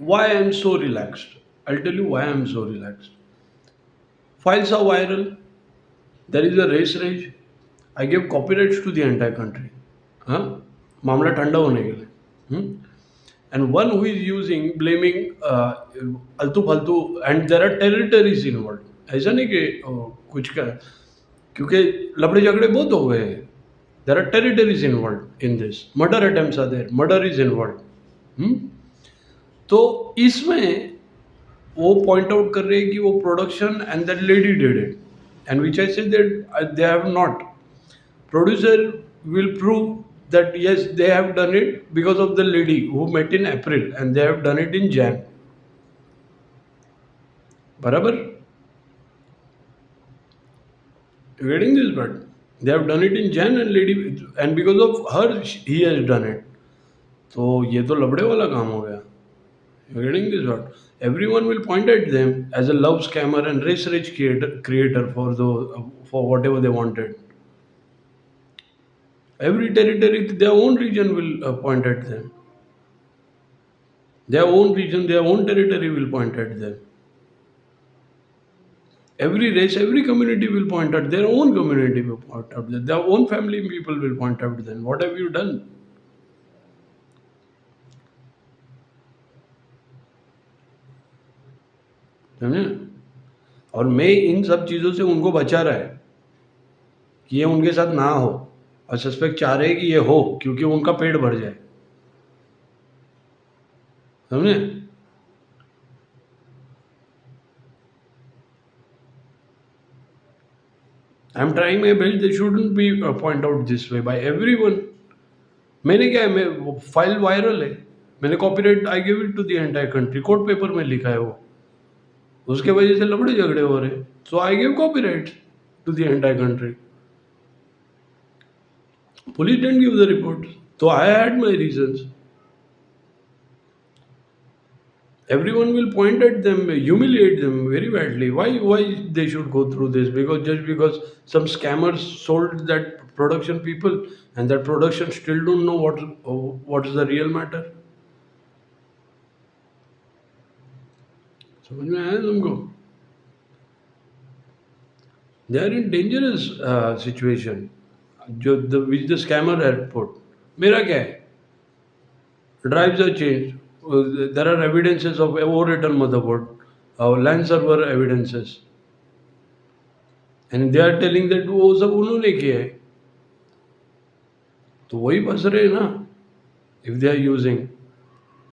Why I am so relaxed? I'll tell you why I am so relaxed. Files are viral. There is a race rage. I give copyrights to the entire country. हाँ मामला ठंडा होने के लिए. And one who is using blaming अल्तू फालतू and there are territories involved. ऐसा नहीं कि कुछ का क्योंकि लड़े झगड़े बहुत हो गए हैं. There are territories involved in this. Murder attempts are there. Murder is involved. हम्म? तो इसमें वो पॉइंट आउट कर रहे हैं कि वो production and that lady did it and which I say that they have not. Producer will prove that yes, they have done it because of the lady who met in April and they have done it in Jan. Barabar? You getting this? But they have done it in Jan and lady, and because of her, he has done it. तो ये तो लबड़े वाला काम हो गया. You getting this? What? Everyone will point at them as a love scammer and race rich creator for the for whatever they wanted. Every territory, their own region will point at them. Their own region, their own territory will point at them. Every race, every community will point at their own community will point out. Their own family people will point out then. What have you done? समझे? और मैं इन सब चीज़ों से उनको बचा रहा है कि ये उनके साथ ना हो और सस्पेक्ट चाह रहे हैं कि ये हो क्योंकि उनका पेट भर जाए. समझे? I'm trying my best. They shouldn't be point out this way by everyone. मैंने क्या है मैं फाइल वायरल है मैंने copyright I give it to the entire country court paper में लिखा है वो उसके वजह से लबड़े झगड़े हो रहे so I give copyright to the entire country police didn't give the report तो I had my reasons everyone will point at them humiliate them very badly why they should go through this because just because some scammers sold that production people and that production still don't know what is the real matter समझ में आया तुमको they are in dangerous situation जो which the scammer had put मेरा क्या है drives are changed there are evidences of overwritten motherboard LAN server evidences and they are telling that वो सब उन्होंने किया है तो वही फंस रहे हैं ना if they are using